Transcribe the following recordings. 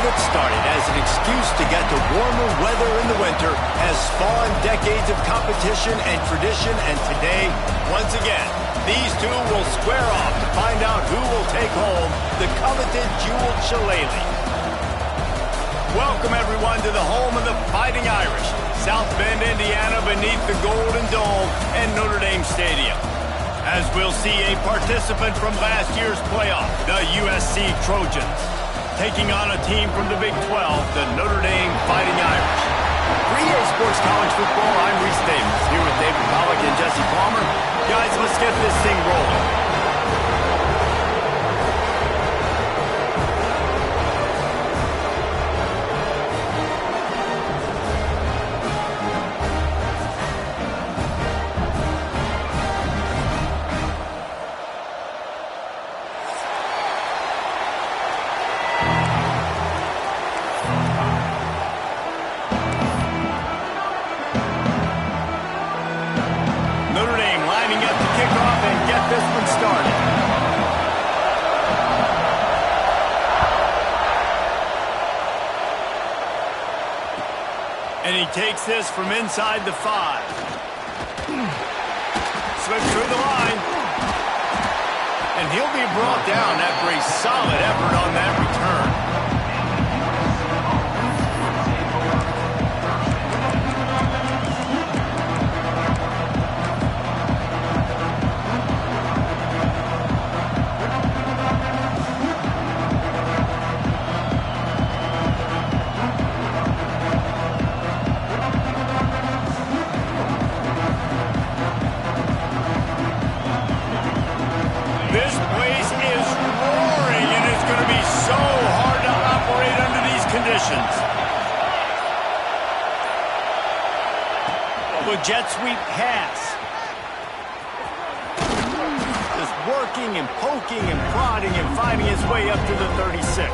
get started, as an excuse to get to warmer weather in the winter has spawned decades of competition and tradition, and today, once again, these two will square off to find out who will take home the coveted jeweled shillelagh. Welcome, everyone, to the home of the Fighting Irish, South Bend, Indiana, beneath the Golden Dome and Notre Dame Stadium. As we'll see a participant from last year's playoff, the USC Trojans, taking on a team from the Big 12, the Notre Dame Fighting Irish. For EA Sports College Football, I'm Reese Davis, here with David Pollack and Jesse Palmer. Guys, let's get this thing rolling. Notre Dame lining up to kick off and get this one started. And he takes this from inside the 5. Slips through the line. And he'll be brought down after a solid effort on that return. This place is roaring, and it's going to be so hard to operate under these conditions. With jet sweep pass. Just working and poking and prodding and finding his way up to the 36.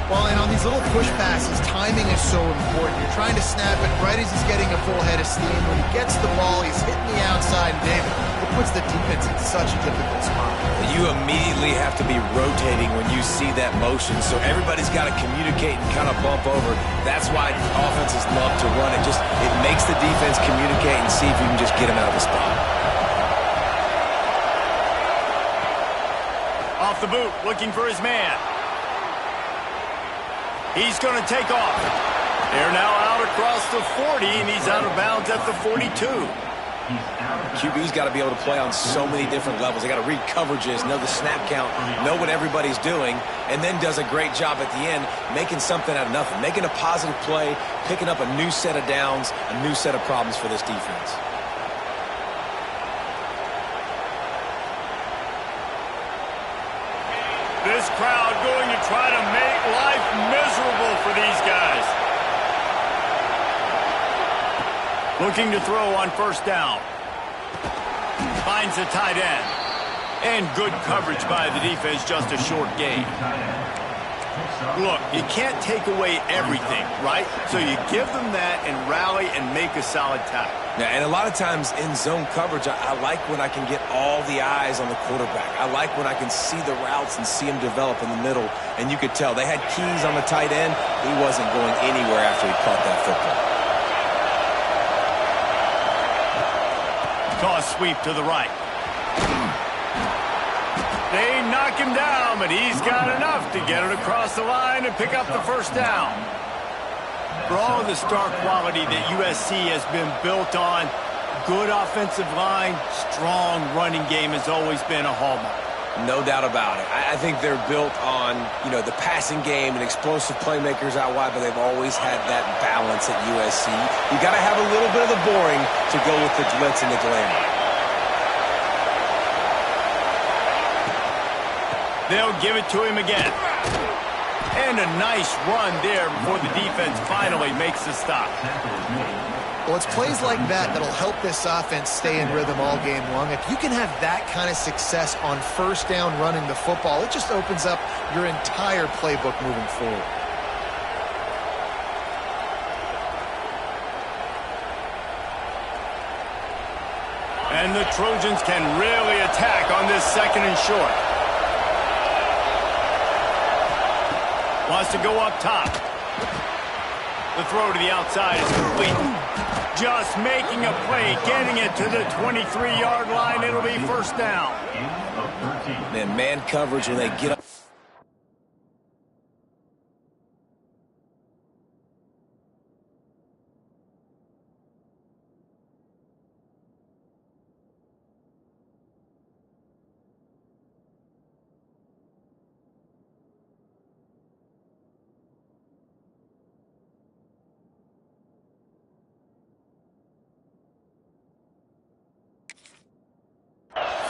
Well, and on these little push passes, timing is so important. You're trying to snap it right as he's getting a full head of steam. When he gets the ball, he's hitting the outside, and David, it puts the defense in such a difficult spot. You immediately have to be rotating when you see that motion, so everybody's got to communicate and kind of bump over. That's why offenses love to run it. It makes the defense communicate and see if you can just get him out of the spot. Off the boot, looking for his man. He's going to take off. They're now out across the 40, and he's out of bounds at the 42. QB's got to be able to play on so many different levels. They got to read coverages, know the snap count, know what everybody's doing, and then does a great job at the end making something out of nothing, making a positive play, picking up a new set of downs, a new set of problems for this defense. This crowd going to try to make life miserable for these guys. Looking to throw on first down. Finds the tight end. And good coverage by the defense, just a short gain. Look, you can't take away everything, right? So you give them that and rally and make a solid tackle. Yeah, and a lot of times in zone coverage, I like when I can get all the eyes on the quarterback. I like when I can see the routes and see him develop in the middle. And you could tell they had keys on the tight end. He wasn't going anywhere after he caught that football. Toss sweep to the right. They knock him down, but he's got enough to get it across the line and pick up the first down. For all of the star quality that USC has been built on, good offensive line, strong running game has always been a hallmark. No doubt about it. I think they're built on, the passing game and explosive playmakers out wide, but they've always had that balance at USC. You got to have a little bit of the boring to go with the glitz and the glamour. They'll give it to him again. And a nice run there before the defense finally makes the stop. Well, it's plays like that that'll help this offense stay in rhythm all game long. If you can have that kind of success on first down running the football, it just opens up your entire playbook moving forward. And the Trojans can really attack on this second and short. Wants to go up top. The throw to the outside is complete. Just making a play, getting it to the 23-yard line. It'll be first down. Then man coverage when they get up.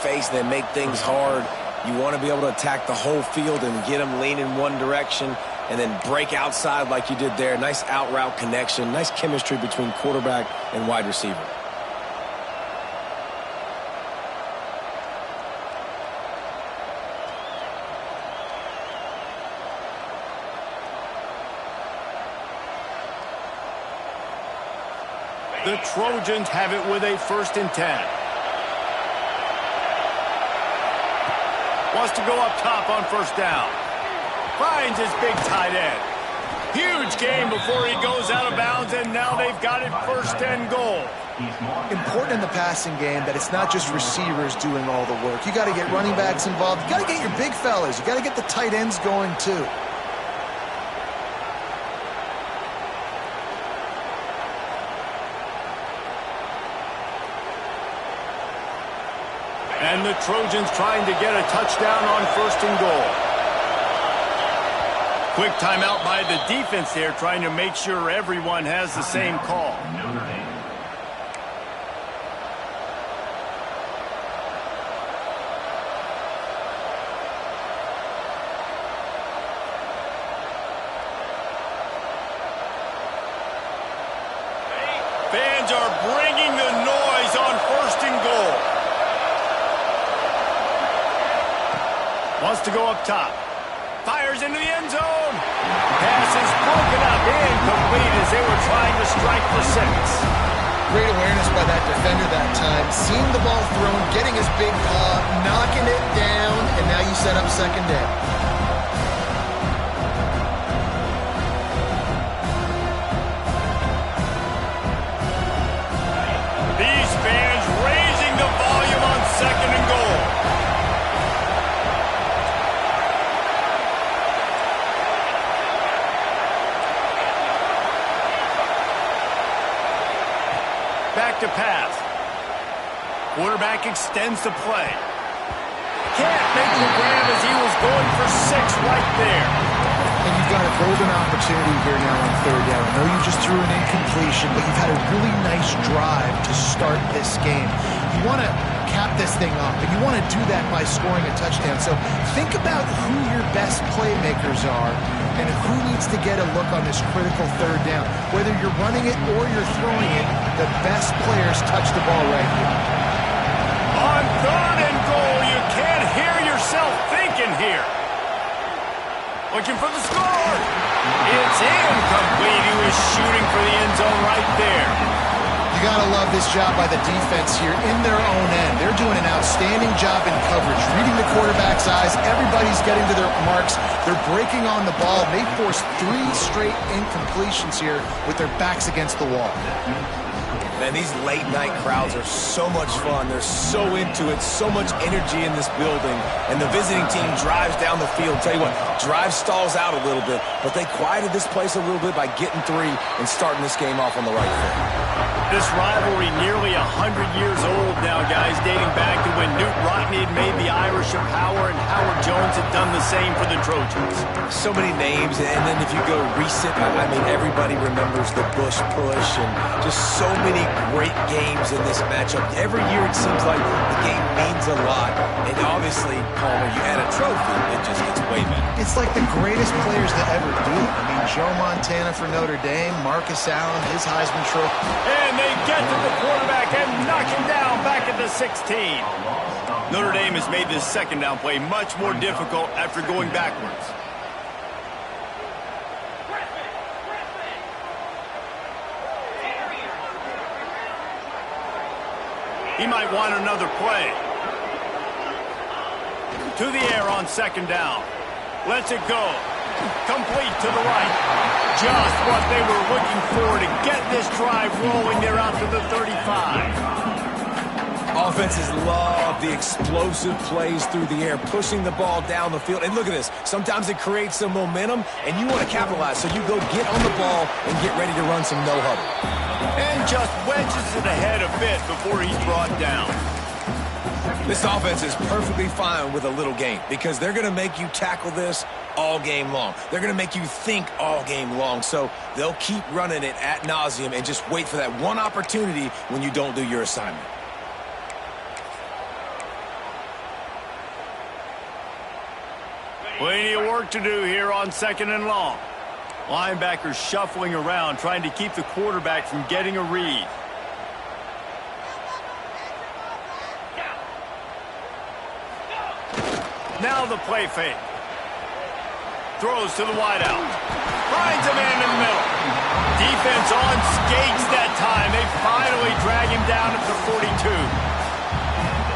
Face, then make things hard. You want to be able to attack the whole field and get them leaning one direction and then break outside like you did there. Nice out route connection, nice chemistry between quarterback and wide receiver. The Trojans have it with a 1st and 10. Wants to go up top on first down. Finds his big tight end. Huge gain before he goes out of bounds, and now they've got it 1st and goal. Important in the passing game that it's not just receivers doing all the work. You got to get running backs involved. You got to get your big fellas. You got to get the tight ends going too. And the Trojans trying to get a touchdown on 1st and goal. Quick timeout by the defense there, trying to make sure everyone has the same call. Fans are bringing the noise on 1st and goal. Wants to go up top. Fires into the end zone. Pass is broken up. Incomplete as they were trying to strike for 6. Great awareness by that defender that time. Seeing the ball thrown, getting his big paw, knocking it down, and now you set up 2nd down. These fans raising the volume on 2nd and goal. Back to pass. Quarterback extends the play. Can't make the grab as he was going for 6 right there. And you've got a golden opportunity here now on 3rd down. I know you just threw an incompletion, but you've had a really nice drive to start this game. You want to cap this thing off, and you want to do that by scoring a touchdown. So think about who your best playmakers are and who needs to get a look on this critical 3rd down. Whether you're running it or you're throwing it, the best players touch the ball right here. On 3rd and goal, you can't hear yourself thinking here. Looking for the score. It's incomplete. He was shooting for the end zone right there. You got to love this job by the defense here in their own end. They're doing an outstanding job in coverage, reading the quarterback's eyes. Everybody's getting to their marks. They're breaking on the ball. They forced 3 straight incompletions here with their backs against the wall. Man, these late-night crowds are so much fun. They're so into it, so much energy in this building. And the visiting team drives down the field. Tell you what, drive stalls out a little bit, but they quieted this place a little bit by getting 3 and starting this game off on the right foot. This rivalry nearly 100 years old now, guys, dating back to when Knute Rockne had made the Irish a power and Howard Jones had done the same for the Trojans. So many names, and then if you go recent, I mean, everybody remembers the Bush push and just so many great games in this matchup. Every year it seems like the game means a lot, and obviously, Palmer, you add a trophy, it just gets way better. It's like the greatest players to ever do it. I mean, Joe Montana for Notre Dame, Marcus Allen, his Heisman Trophy. And they get to the quarterback and knock him down back at the 16. Notre Dame has made this 2nd down play much more difficult after going backwards. He might want another play. To the air on 2nd down. Lets it go. Complete to the right. Just what they were looking for to get this drive rolling there out to the 35. Offenses love the explosive plays through the air, pushing the ball down the field. And look at this. Sometimes it creates some momentum, and you want to capitalize. So you go get on the ball and get ready to run some no-huddle. And just wedges it ahead a bit before he's brought down. This offense is perfectly fine with a little game because they're going to make you tackle this all game long. They're going to make you think all game long. So they'll keep running it ad nauseum and just wait for that one opportunity when you don't do your assignment. Plenty of work to do here on 2nd and long. Linebackers shuffling around, trying to keep the quarterback from getting a read. Now the play fake. Throws to the wideout. Finds a man in the middle. Defense on skates that time. They finally drag him down at the 42.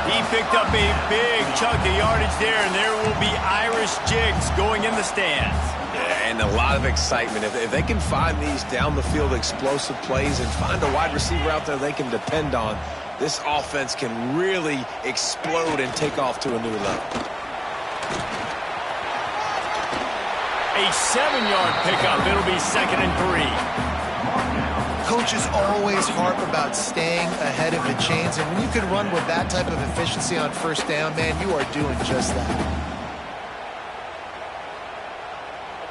He picked up a big chunk of yardage there, and there will be Irish jigs going in the stands. Yeah, and a lot of excitement. If they can find these down-the-field explosive plays and find a wide receiver out there they can depend on, this offense can really explode and take off to a new level. A 7-yard pickup. It'll be 2nd and 3. Coaches always harp about staying ahead of the chains, and when you can run with that type of efficiency on 1st down, man, you are doing just that.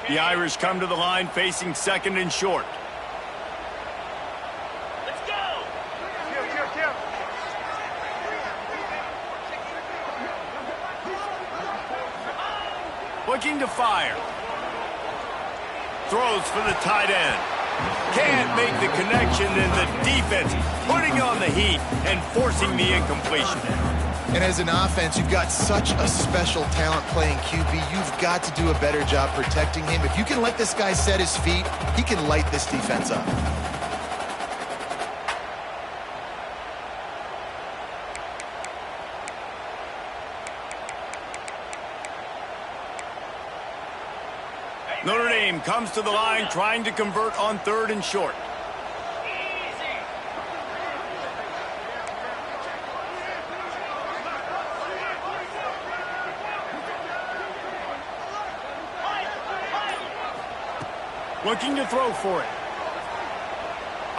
The Irish come to the line facing 2nd and short. Let's go! Looking to fire. Throws for the tight end. Can't make the connection, and the defense putting on the heat and forcing the incompletion. And as an offense, you've got such a special talent playing QB. You've got to do a better job protecting him. If you can let this guy set his feet, he can light this defense up. Notre Dame comes to the line trying to convert on 3rd and short. Looking to throw for it.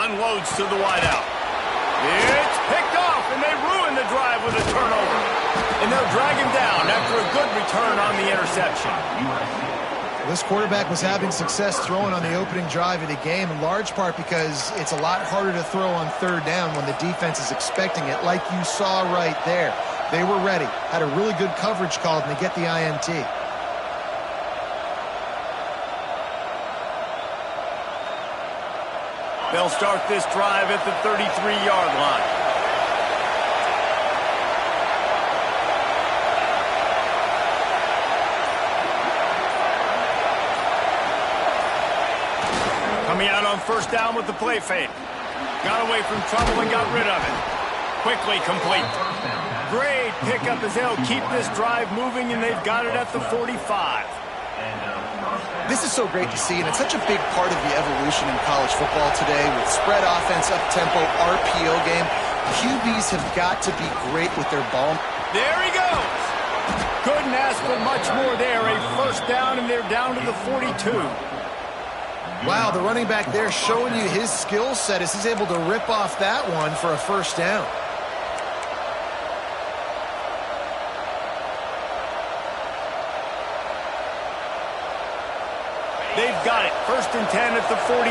Unloads to the wideout. It's picked off, and they ruin the drive with a turnover. And they'll drag him down after a good return on the interception. This quarterback was having success throwing on the opening drive of the game, in large part because it's a lot harder to throw on 3rd down when the defense is expecting it, like you saw right there. They were ready, had a really good coverage call, and they get the INT. They'll start this drive at the 33-yard line. Coming out on 1st down with the play fake. Got away from trouble and got rid of it. Quickly complete. Great pickup as they'll keep this drive moving, and they've got it at the 45. This is so great to see, and it's such a big part of the evolution in college football today with spread offense, up-tempo, RPO game. QBs have got to be great with their ball. There he goes. Couldn't ask for much more there. A 1st down, and they're down to the 42. Wow, the running back there showing you his skill set as he's able to rip off that one for a 1st down. They've got it. 1st and 10 at the 42.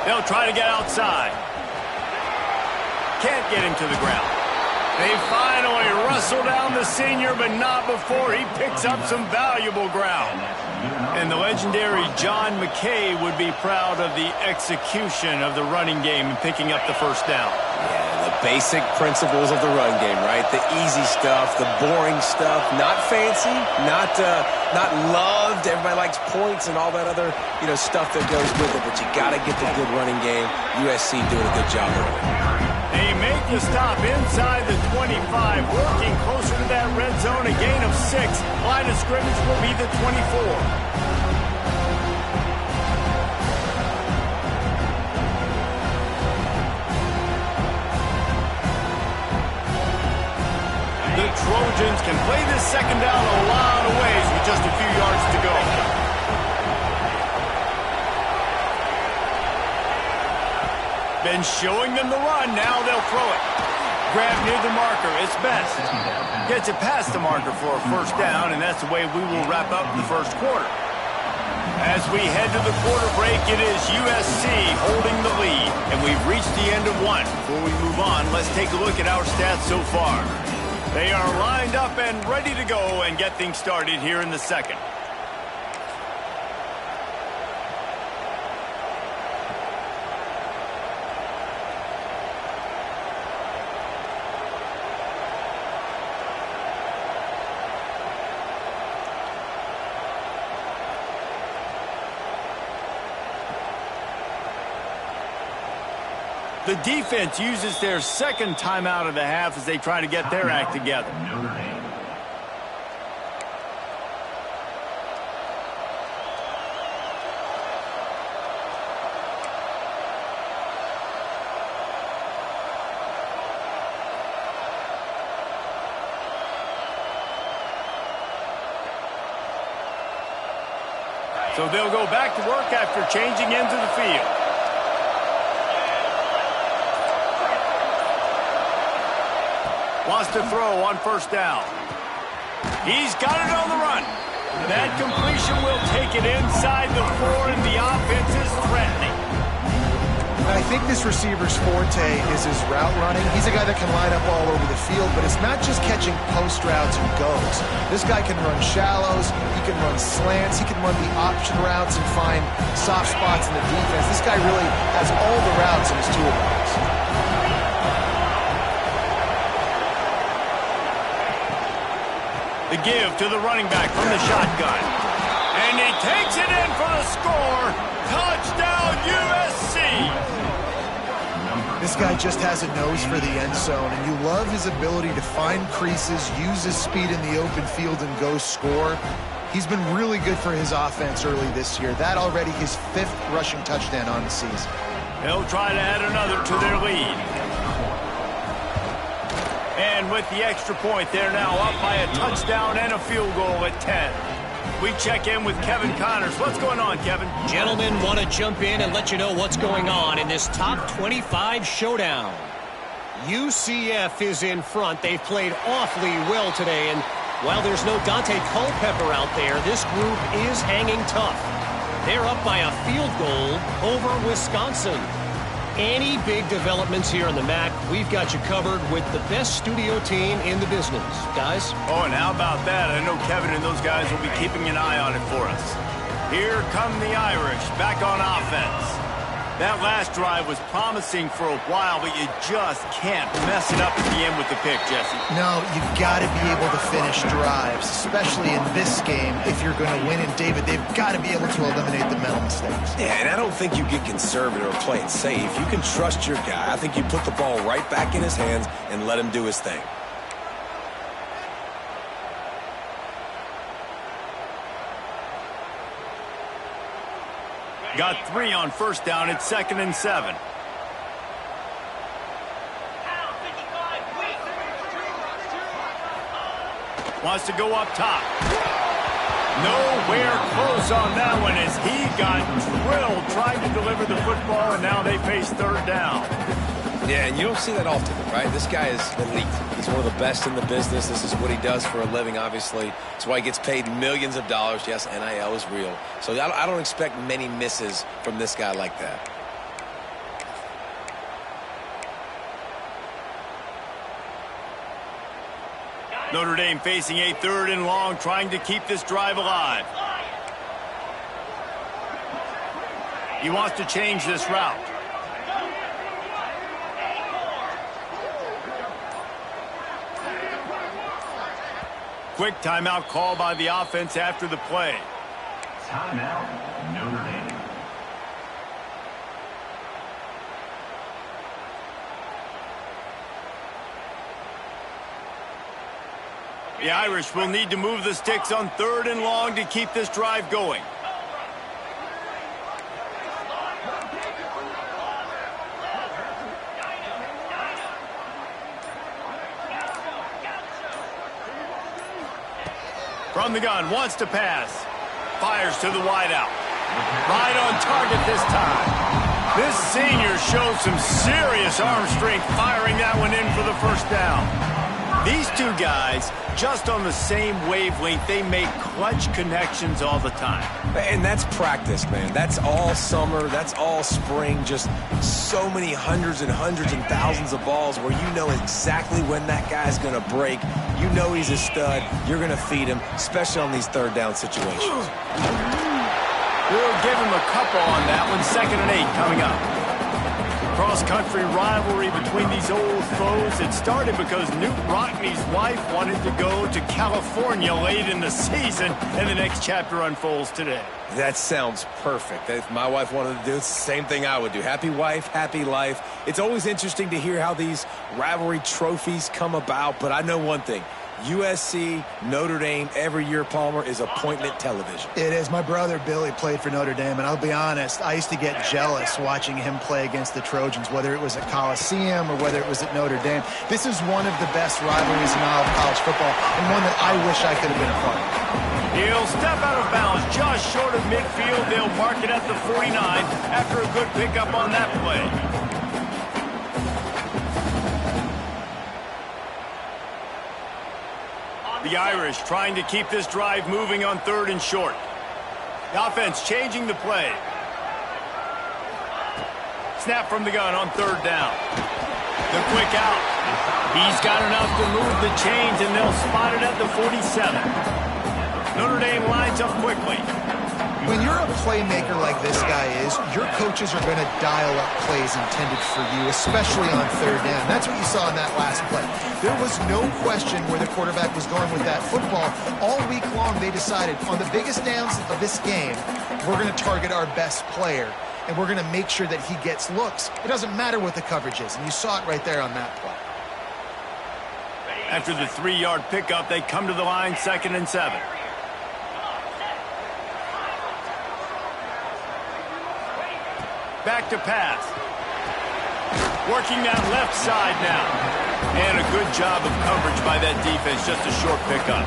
They'll try to get outside. Can't get him to the ground. They finally wrestle down the senior, but not before he picks up some valuable ground. And the legendary John McKay would be proud of the execution of the running game and picking up the 1st down. Yeah, the basic principles of the run game, right? The easy stuff, the boring stuff, not fancy, not loved. Everybody likes points and all that other, stuff that goes with it, but you got to get the good running game. USC doing a good job of it. They make to stop inside the 25, working closer to that red zone, a gain of 6. Line of scrimmage will be the 24. The Trojans can play this second down a lot of ways with just a few yards to go. Been showing them the run. Now they'll throw it. Grab near the marker. It's best. Gets it past the marker for a first down, and that's the way we will wrap up the first quarter. As we head to the quarter break, it is USC holding the lead, and we've reached the end of one. Before we move on, let's take a look at our stats so far. They are lined up and ready to go and get things started here in the second. The defense uses their second timeout of the half as they try to get their act together. So they'll go back to work after changing into the field. Wants to throw on first down. He's got it on the run. That completion will take it inside the 4, and the offense is threatening. I think this receiver's forte is his route running. He's a guy that can line up all over the field, but it's not just catching post routes and goes. This guy can run shallows, he can run slants, he can run the option routes and find soft spots in the defense. This guy really has all the routes in his toolbox. The give to the running back from the shotgun. And he takes it in for the score. Touchdown, USC! This guy just has a nose for the end zone, and you love his ability to find creases, use his speed in the open field, and go score. He's been really good for his offense early this year. That already his 5th rushing touchdown on the season. They'll try to add another to their lead. And with the extra point, they're now up by a touchdown and a field goal at 10. We check in with Kevin Connors. What's going on, Kevin? Gentlemen, want to jump in and let you know what's going on in this top 25 showdown. UCF is in front. They've played awfully well today, and while there's no Dante Culpepper out there, this group is hanging tough. They're up by a field goal over Wisconsin. Any big developments here in the MAC, we've got you covered with the best studio team in the business. Guys? Oh, and how about that? I know Kevin and those guys will be keeping an eye on it for us. Here come the Irish, back on offense. That last drive was promising for a while, but you just can't mess it up at the end with the pick, Jesse. No, you've got to be able to finish drives, especially in this game. If you're going to win, and David, they've got to be able to eliminate the mental mistakes. Yeah, and I don't think you get conservative or play it safe. You can trust your guy. I think you put the ball right back in his hands and let him do his thing. Got 3 on first down. It's 2nd and 7. Wants to go up top. Nowhere close on that one as he got drilled trying to deliver the football, and now they face 3rd down. Yeah, and you don't see that often, right? This guy is elite. He's one of the best in the business. This is what he does for a living, obviously. That's why he gets paid millions of dollars. Yes, NIL is real. So I don't expect many misses from this guy like that. Notre Dame facing a 3rd and long, trying to keep this drive alive. He wants to change this route. Quick timeout call by the offense after the play. Timeout, Notre Dame. The Irish will need to move the sticks on 3rd and long to keep this drive going. From the gun, wants to pass. Fires to the wideout. Right on target this time. This senior showed some serious arm strength firing that one in for the first down. These two guys, just on the same wavelength, they make clutch connections all the time. And that's practice, man. That's all summer. That's all spring. Just so many hundreds and thousands of balls where you know exactly when that guy's going to break. You know he's a stud. You're going to feed him, especially on these 3rd down situations. We'll give him a couple on that one. 2nd and 8 coming up. Cross-country rivalry between these old foes. It started because Newt Rockne's wife wanted to go to California late in the season, and the next chapter unfolds today. That sounds perfect. If my wife wanted to do it, it's the same thing I would do. Happy wife, happy life. It's always interesting to hear how these rivalry trophies come about, but I know one thing. USC, Notre Dame, every year, Palmer, is appointment television. It is. My brother Billy played for Notre Dame, and I'll be honest, I used to get jealous watching him play against the Trojans, whether it was at Coliseum or whether it was at Notre Dame. This is one of the best rivalries in all of college football, and one that I wish I could have been a part of. He'll step out of bounds just short of midfield. They'll mark it at the 49 after a good pickup on that play. The Irish trying to keep this drive moving on 3rd and short. The offense changing the play. Snap from the gun on 3rd down. The quick out. He's got enough to move the chains, and they'll spot it at the 47. Notre Dame lines up quickly. When you're a playmaker like this guy is, your coaches are going to dial up plays intended for you, especially on 3rd down. That's what you saw in that last play. There was no question where the quarterback was going with that football. All week long, they decided on the biggest downs of this game, we're going to target our best player, and we're going to make sure that he gets looks. It doesn't matter what the coverage is, and you saw it right there on that play. After the 3-yard pickup, they come to the line, 2nd and 7. Back to pass. Working that left side now. And a good job of coverage by that defense. Just a short pickup.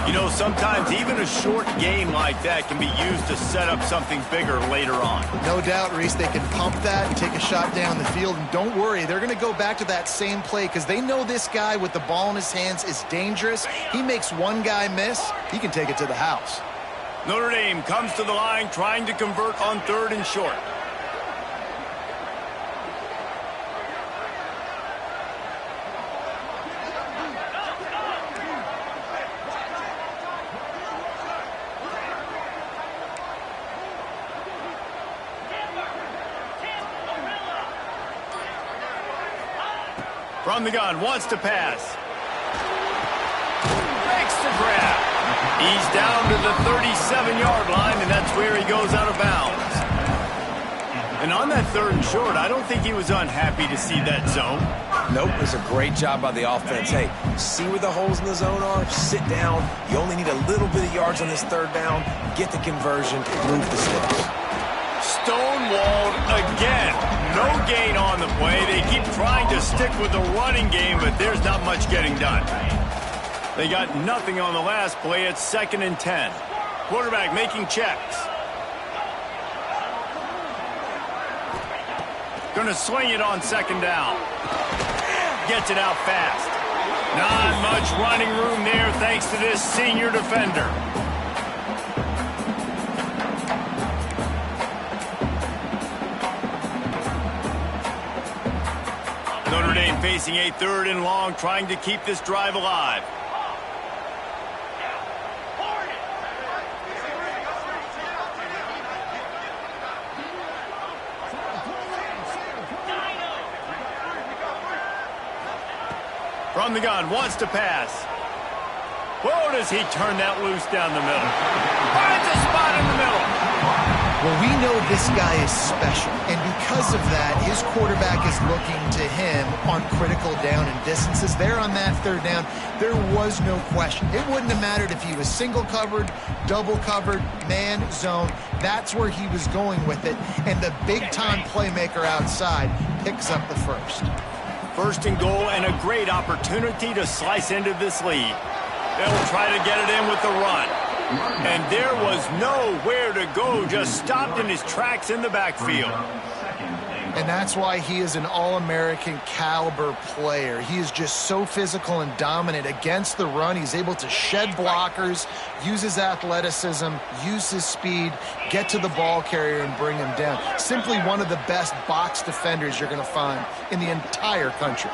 You know, sometimes even a short game like that can be used to set up something bigger later on. No doubt, Reese, they can pump that and take a shot down the field. And don't worry, they're going to go back to that same play because they know this guy with the ball in his hands is dangerous. He makes one guy miss, he can take it to the house. Notre Dame comes to the line trying to convert on 3rd and short. From the gun, wants to pass. Makes the grab. He's down to the 37-yard line, and that's where he goes out of bounds. And on that 3rd and short, I don't think he was unhappy to see that zone. Nope, it was a great job by the offense. Hey, see where the holes in the zone are? Sit down. You only need a little bit of yards on this 3rd down. Get the conversion, move the sticks. Stonewalled again. No gain on the play. They keep trying to stick with the running game, but there's not much getting done. They got nothing on the last play. It's 2nd and 10. Quarterback making checks. Gonna swing it on 2nd down. Gets it out fast. Not much running room there thanks to this senior defender. Notre Dame facing a 3rd and long, trying to keep this drive alive. From the gun, wants to pass. Whoa, does he turn that loose down the middle. Finds a spot in the middle. Well, we know this guy is special, and because of that, his quarterback is looking to him on critical down and distances. There on that third down, there was no question. It wouldn't have mattered if he was single covered, double covered, man, zone. That's where he was going with it, and the big-time playmaker outside picks up the first. First and goal, and a great opportunity to slice into this lead. They'll try to get it in with the run. And there was nowhere to go, just stopped in his tracks in the backfield. And that's why he is an All-American caliber player. He is just so physical and dominant against the run. He's able to shed blockers, use his athleticism, use his speed, get to the ball carrier and bring him down. Simply one of the best box defenders you're going to find in the entire country.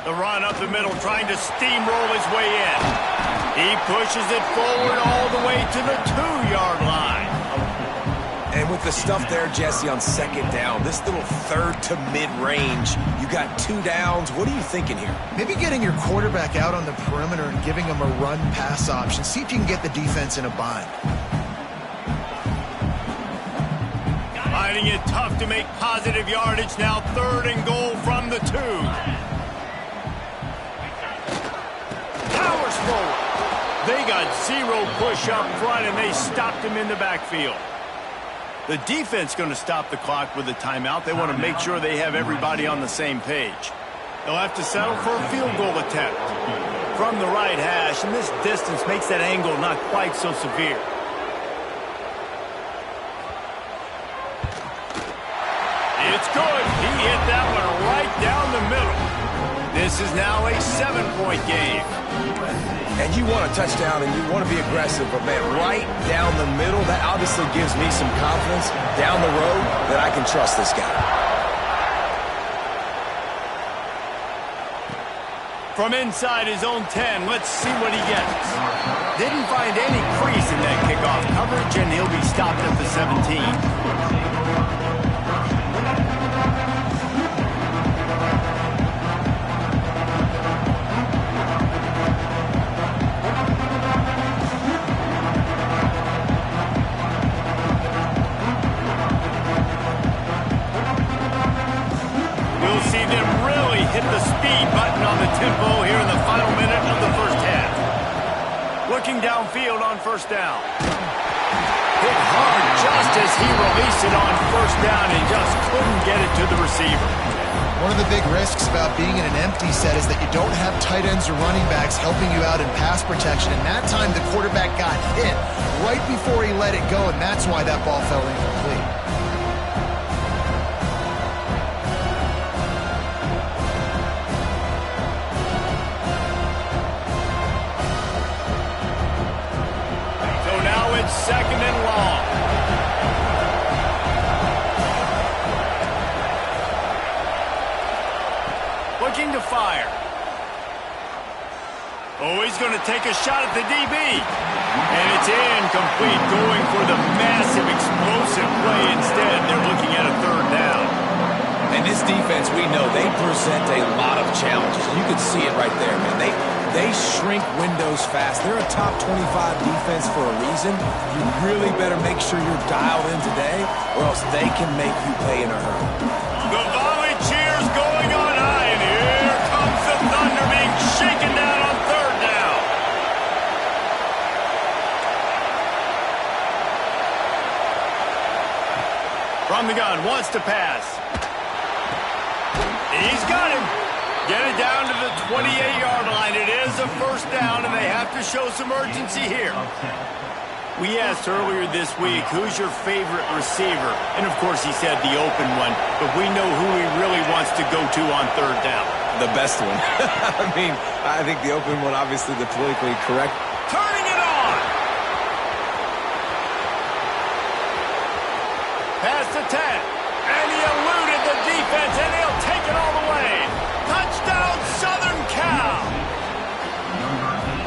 The run up the middle, trying to steamroll his way in. He pushes it forward all the way to the 2-yard line. And with the stuff there, Jesse, on second down, this little third to mid-range, you got 2 downs. What are you thinking here? Maybe getting your quarterback out on the perimeter and giving him a run-pass option. See if you can get the defense in a bind. Finding it tough to make positive yardage now. 3rd and goal from the 2. Powers forward. They got 0 push up front, and they stopped him in the backfield. The defense going to stop the clock with a timeout. They want to make sure they have everybody on the same page. They'll have to settle for a field goal attempt from the right hash, and this distance makes that angle not quite so severe. It's good. He hit that one right down the middle. This is now a 7-point game. And you want a touchdown and you want to be aggressive, but man, right down the middle, that obviously gives me some confidence down the road that I can trust this guy. From inside his own 10, let's see what he gets. Didn't find any crease in that kickoff coverage, and he'll be stopped at the 17. Hit the speed button on the tempo here in the final minute of the first half. Looking downfield on first down. Hit hard just as he released it on first down and just couldn't get it to the receiver. One of the big risks about being in an empty set is that you don't have tight ends or running backs helping you out in pass protection. And that time the quarterback got hit right before he let it go, and that's why that ball fell incomplete. Second and long. Looking to fire. Oh, he's going to take a shot at the DB. And it's incomplete, going for the massive explosive play instead. They're looking at a 3rd down. And this defense, we know, they present a lot of challenges. You can see it right there, man. They shrink windows fast. They're a top 25 defense for a reason. You really better make sure you're dialed in today, or else they can make you pay in a hurry. The volley cheers going on high, and here comes the Thunder being shaken down on 3rd down. From the gun, wants to pass. He's got him. Get it down to the 28-yard line. It is a 1st down, and they have to show some urgency here. We asked earlier this week, who's your favorite receiver? And, of course, he said the open one, but we know who he really wants to go to on 3rd down. The best one. I mean, I think the open one, obviously the politically correct. Turning it on. Past the 10. And he eluded the defense, and he'll take it all the way. Touchdown, Southern Cal!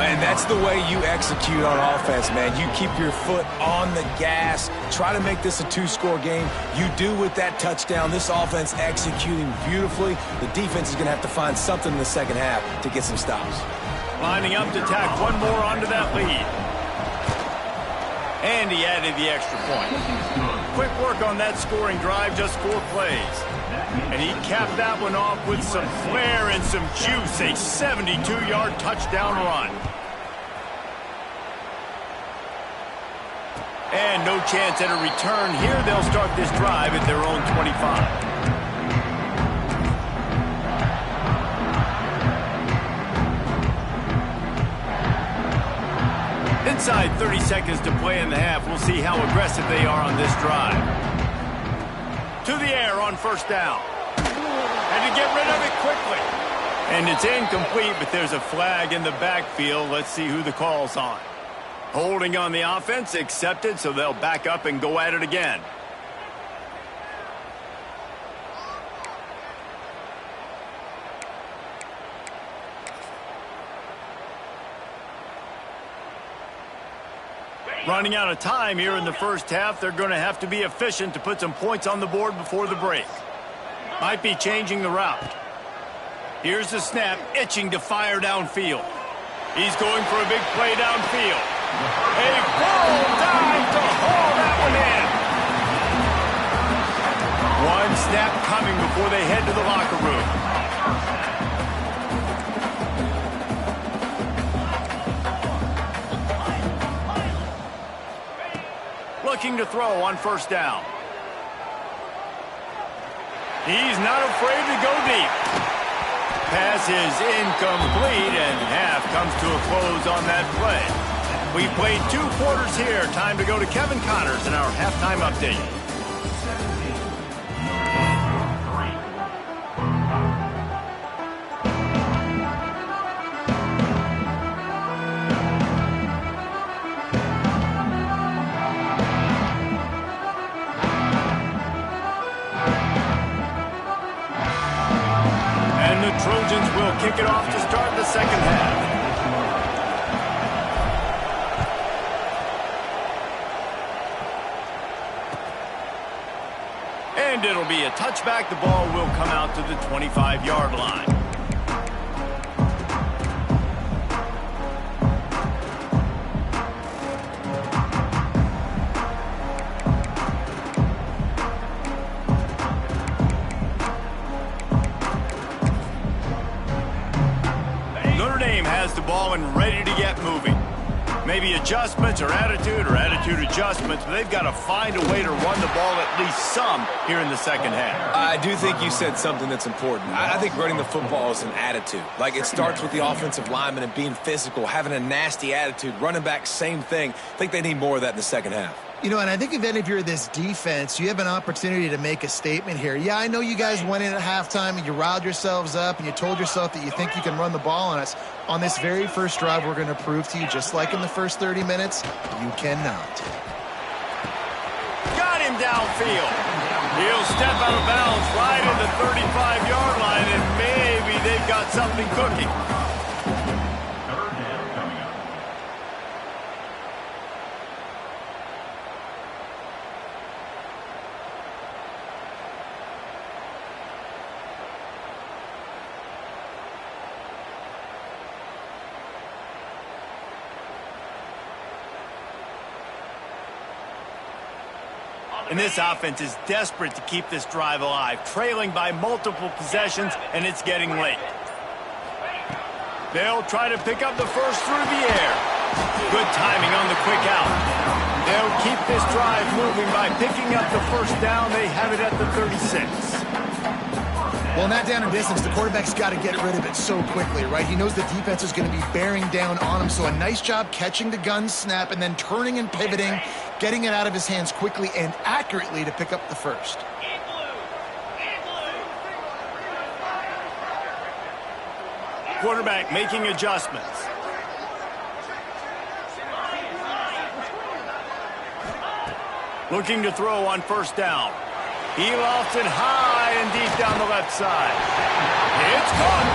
And that's the way you execute on offense, man. You keep your foot on the gas. Try to make this a 2-score game. You do with that touchdown. This offense executing beautifully. The defense is going to have to find something in the second half to get some stops. Lining up to tack one more onto that lead. And he added the extra point. Quick work on that scoring drive, just 4 plays. And he capped that one off with some flair and some juice, a 72-yard touchdown run. And no chance at a return here. They'll start this drive at their own 25. Inside 30 seconds to play in the half. We'll see how aggressive they are on this drive. To the air on first down. And to get rid of it quickly. And it's incomplete, but there's a flag in the backfield. Let's see who the call's on. Holding on the offense, accepted, so they'll back up and go at it again. Running out of time here in the first half. They're going to have to be efficient to put some points on the board before the break. Might be changing the route. Here's the snap, itching to fire downfield. He's going for a big play downfield. A full dive to haul that one in. One snap coming before they head to the locker room. Looking to throw on first down. He's not afraid to go deep. Pass is incomplete, and half comes to a close on that play. We played 2 quarters here. Time to go to Kevin Connors in our halftime update. Trojans will kick it off to start the second half. And it'll be a touchback. The ball will come out to the 25-yard line. Has the ball and ready to get moving. Maybe adjustments or attitude adjustments, but they've got to find a way to run the ball at least some here in the second half. I do think you said something that's important. I think running the football is an attitude. Like, it starts with the offensive lineman and being physical, having a nasty attitude. Running back, same thing. I think they need more of that in the second half. You know, and I think if you're this defense, you have an opportunity to make a statement here. Yeah, I know you guys went in at halftime and you riled yourselves up and you told yourself that you think you can run the ball on us. On this very first drive, we're going to prove to you, just like in the first 30 minutes, you cannot. Got him downfield. He'll step out of bounds right at the 35-yard line, and maybe they've got something cooking. And this offense is desperate to keep this drive alive, trailing by multiple possessions, and it's getting late. They'll try to pick up the first through the air. Good timing on the quick out. They'll keep this drive moving by picking up the first down. They have it at the 36. Well, in that down and distance, the quarterback's got to get rid of it so quickly, right? He knows the defense is going to be bearing down on him, so a nice job catching the gun snap and then turning and pivoting, getting it out of his hands quickly and accurately to pick up the first. Quarterback making adjustments. Looking to throw on first down. He lofts it high and deep down the left side. It's caught.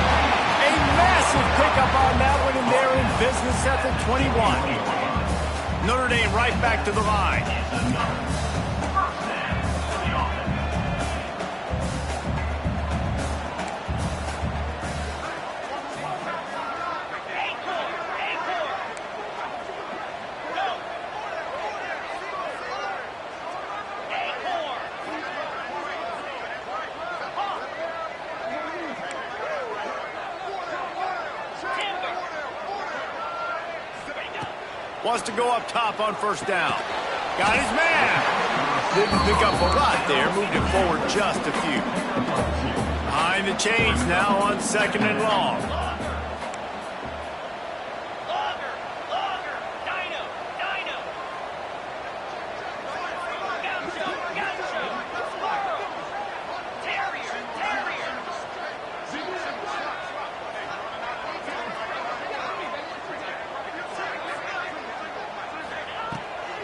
A massive pickup on that one, and they're in business at the 21. Notre Dame right back to the line. Wants to go up top on first down. Got his man. Didn't pick up a lot there. Moved it forward just a few. Behind the chains now on 2nd and long.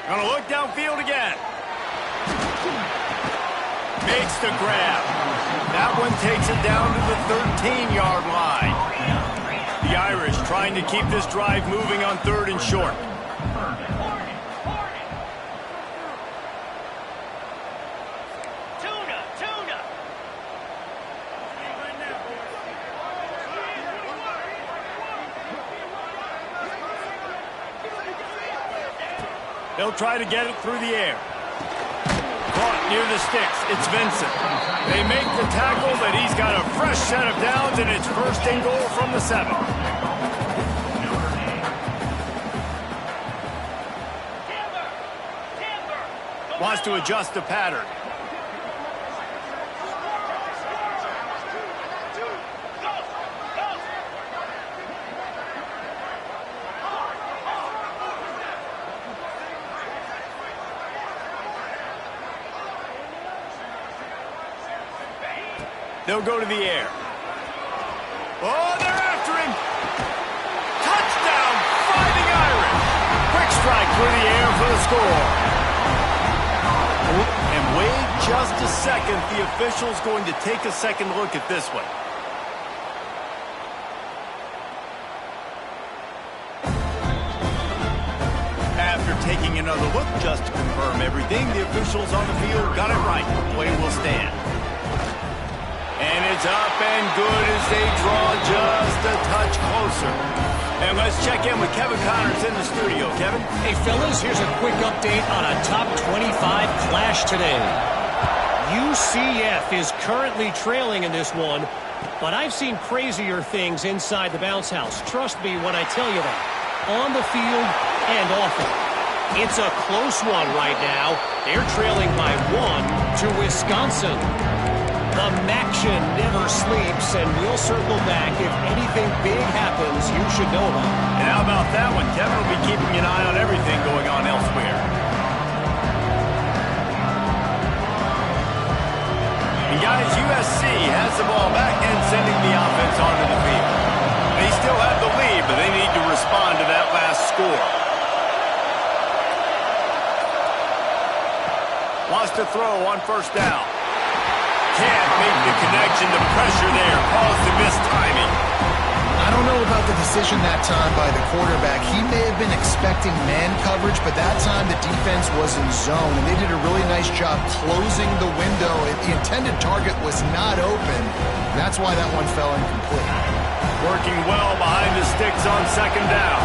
Gonna look downfield again. Makes the grab. That one takes it down to the 13-yard line. The Irish trying to keep this drive moving on 3rd and short. They'll try to get it through the air. Caught near the sticks. It's Vincent. They make the tackle, but he's got a fresh set of downs, and it's 1st and goal from the 7. Wants to adjust the pattern. They'll go to the air. Oh, they're after him. Touchdown, Fighting Irish. Quick strike through the air for the score. And wait just a second. The official's going to take a second look at this one. After taking another look just to confirm everything, the officials on the field got it right. The play will stand. And it's up and good as they draw just a touch closer. And let's check in with Kevin Connors in the studio. Kevin? Hey, fellas, here's a quick update on a top 25 clash today. UCF is currently trailing in this one, but I've seen crazier things inside the bounce house. Trust me when I tell you that. On the field and off it. It's a close one right now. They're trailing by 1 to Wisconsin. The Maction never sleeps, and we'll circle back if anything big happens you should know about. And how about that one? Kevin will be keeping an eye on everything going on elsewhere. And guys, USC has the ball back and sending the offense onto the field. They still have the lead, but they need to respond to that last score. Wants to throw on first down. Can't make the connection. The pressure there caused the missed timing. I don't know about the decision that time by the quarterback. He may have been expecting man coverage, but that time the defense was in zone, and they did a really nice job closing the window. The intended target was not open. That's why that one fell incomplete. Working well behind the sticks on 2nd down.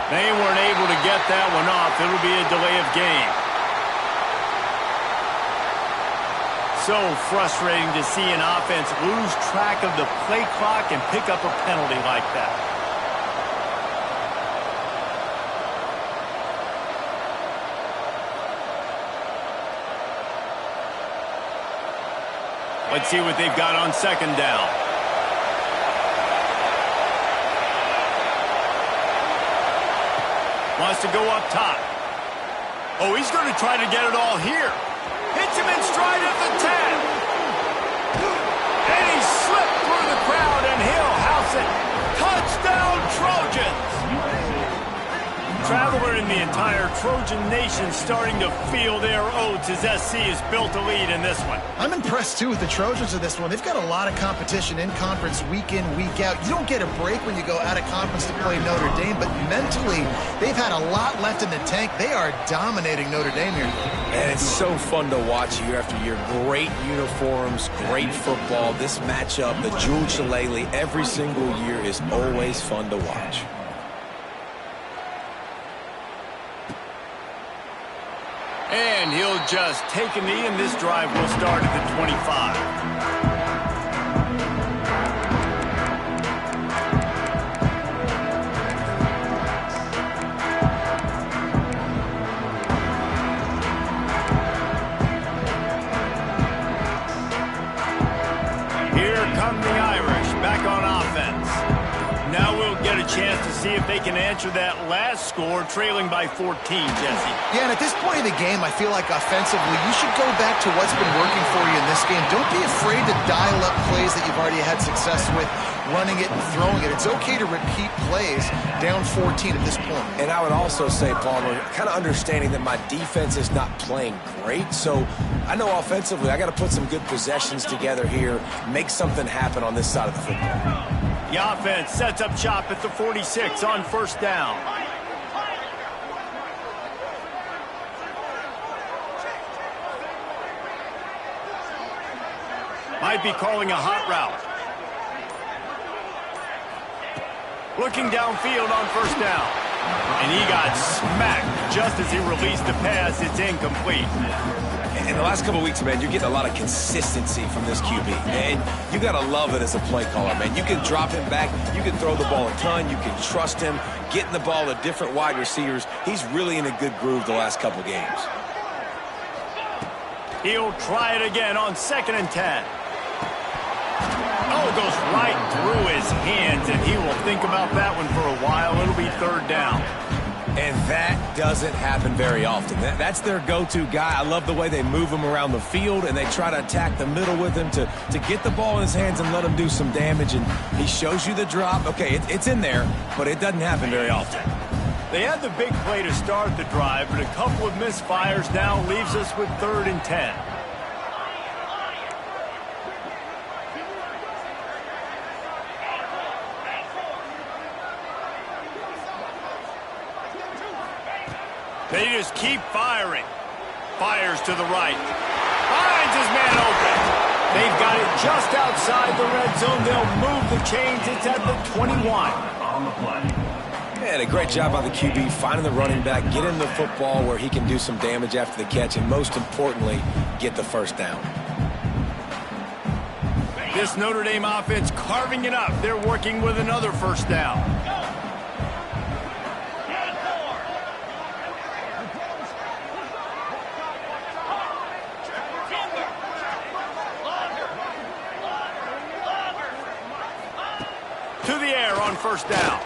They weren't able to get that one off. It'll be a delay of game. So frustrating to see an offense lose track of the play clock and pick up a penalty like that. Let's see what they've got on 2nd down. Wants to go up top. Oh, he's going to try to get it all here. Hits him in stride at the 10. And he slipped through the crowd, and he'll house it. Touchdown, Trojans. Traveler and the entire Trojan Nation starting to feel their oats as SC has built a lead in this one. I'm impressed, too, with the Trojans in this one. They've got a lot of competition in conference week in, week out. You don't get a break when you go out of conference to play Notre Dame, but mentally, they've had a lot left in the tank. They are dominating Notre Dame here. And it's so fun to watch year after year. Great uniforms, great football. This matchup, the Jewel Shillelagh, every single year is always fun to watch. And he'll just take a knee, and this drive will start at the 25. Here come the Irish back on offense. Now we'll get a chance to see if they can answer that last score, trailing by 14, Jesse. Yeah, and at this point in the game, I feel like offensively, you should go back to what's been working for you in this game. Don't be afraid to dial up plays that you've already had success with, running it and throwing it. It's okay to repeat plays down 14 at this point. And I would also say, Palmer, kind of understanding that my defense is not playing great, so I know offensively I got to put some good possessions together here, make something happen on this side of the football. The offense sets up shop at the 46 on first down. Might be calling a hot route. Looking downfield on first down. And he got smacked just as he released the pass. It's incomplete. In the last couple of weeks, man, you're getting a lot of consistency from this QB. And you got to love it as a play caller, man. You can drop him back. You can throw the ball a ton. You can trust him. Getting the ball to different wide receivers. He's really in a good groove the last couple of games. He'll try it again on 2nd and 10. Oh, goes right through his hands, and he will think about that one for a while. It'll be 3rd down. And that doesn't happen very often. That's their go-to guy. I love the way they move him around the field, and they try to attack the middle with him to get the ball in his hands and let him do some damage. And he shows you the drop. Okay, it's in there, but it doesn't happen very often. They had the big play to start the drive, but a couple of misfires now leaves us with 3rd and 10. They just keep firing. Fires to the right. Finds his man open. They've got it just outside the red zone. They'll move the chains. It's at the 21. On the play. And a great job by the QB, finding the running back, getting the football where he can do some damage after the catch, and most importantly, get the first down. This Notre Dame offense carving it up. They're working with another first down. To the air on first down.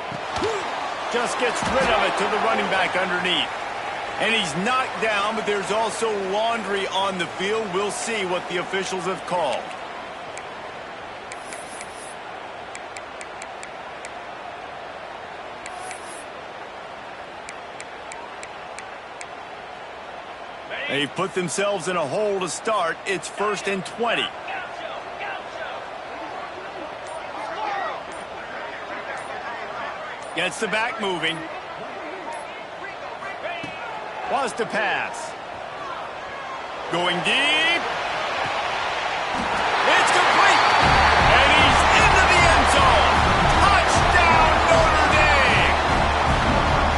Just gets rid of it to the running back underneath. And he's knocked down, but there's also laundry on the field. We'll see what the officials have called. They've put themselves in a hole to start. It's 1st and 20. Gets the back moving. Wants to pass. Going deep. It's complete. And he's into the end zone. Touchdown, Notre Dame.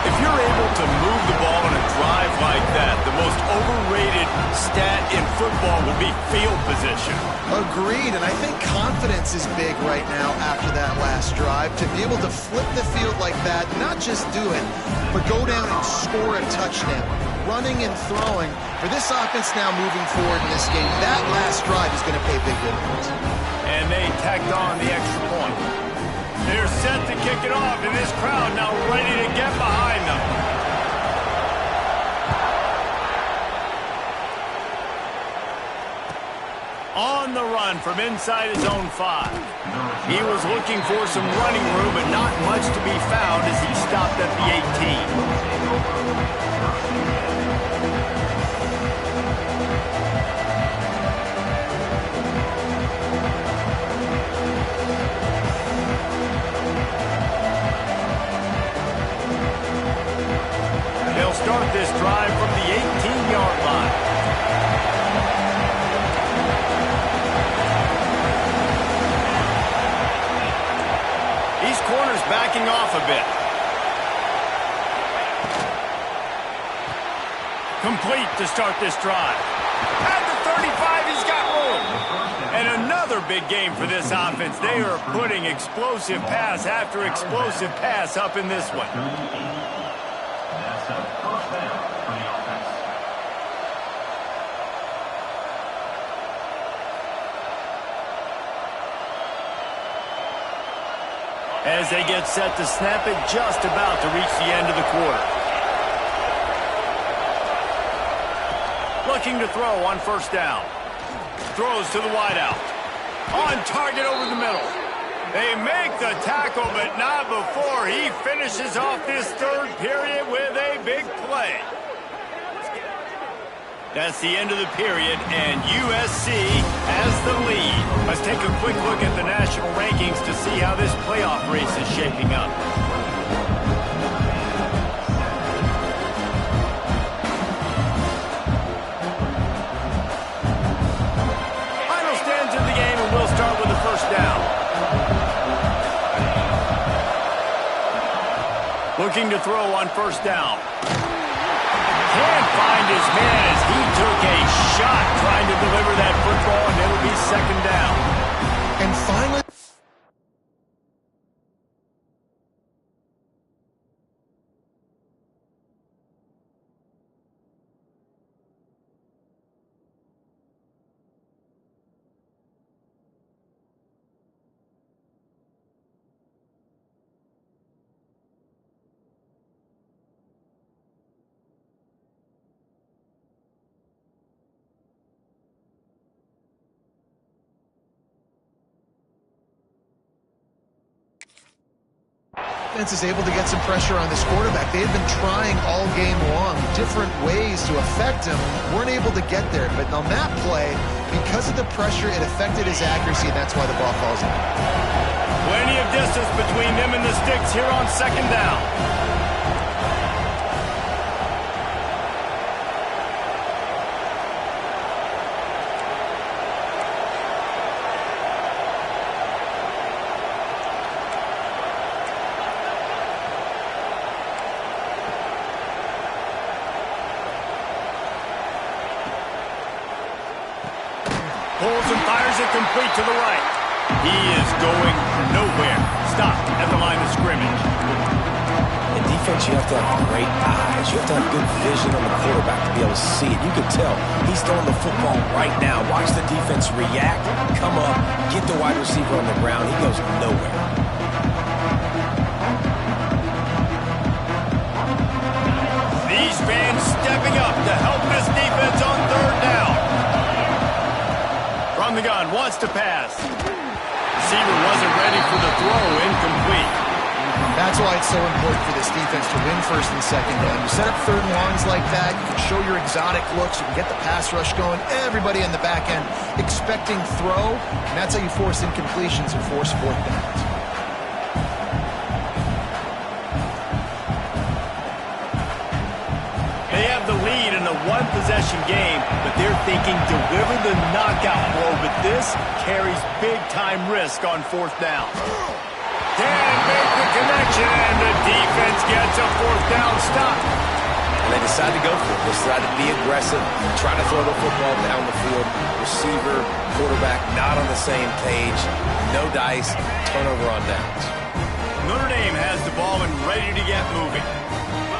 If you're able to move the ball in a drive like that, the most overrated stat in football will be field position. Agreed, and I think confidence is big right now after that last drive. To be able to flip the field like that, not just do it, but go down and score a touchdown. Running and throwing. For this offense now moving forward in this game, that last drive is going to pay big dividends. And they tacked on the extra point. They're set to kick it off, and this crowd now ready to get behind them. On the run from inside his own 5. He was looking for some running room, but not much to be found as he stopped at the 18. They'll start this drive from the 18-yard line. These corners backing off a bit. Complete to start this drive. At the 35, he's got room. And another big game for this offense. They are putting explosive pass after explosive pass up in this one. That's a first down for the offense. As they get set to snap it, just about to reach the end of the quarter. Looking to throw on first down. Throws to the wideout. On target over the middle. They make the tackle, but not before he finishes off this third period with a big play. That's the end of the period, and USC has the lead. Let's take a quick look at the national rankings to see how this playoff race is shaping up. Final stands in the game, and we'll start with the first down. Looking to throw on first down. Can't find his man as he took a shot trying to deliver that football, and it'll be second down. And finally, defense is able to get some pressure on this quarterback. They had been trying all game long different ways to affect him. Weren't able to get there. But on that play, because of the pressure, it affected his accuracy, and that's why the ball falls in. Plenty of distance between them and the sticks here on second down. Pulls and fires it complete to the right. He is going nowhere. Stopped at the line of scrimmage. In defense, you have to have great eyes. You have to have good vision on the quarterback to be able to see it. You can tell he's throwing the football right now. Watch the defense react, come up, get the wide receiver on the ground. He goes nowhere. These fans stepping up to help this defense on third down. From the gun, wants to pass. Receiver wasn't ready for the throw, incomplete. That's why it's so important for this defense to win first and second down. You set up third and longs like that, you can show your exotic looks, you can get the pass rush going, everybody in the back end expecting throw, and that's how you force incompletions and force fourth downs. They have the lead in the one-possession game, but they're thinking deliver the knockout blow, but this carries big-time risk on fourth down. Can't make the connection, and the defense gets a fourth down stop. And they decide to go for it. They decide to be aggressive, try to throw the football down the field. Receiver, quarterback, not on the same page. No dice, turnover on downs. Notre Dame has the ball and ready to get moving.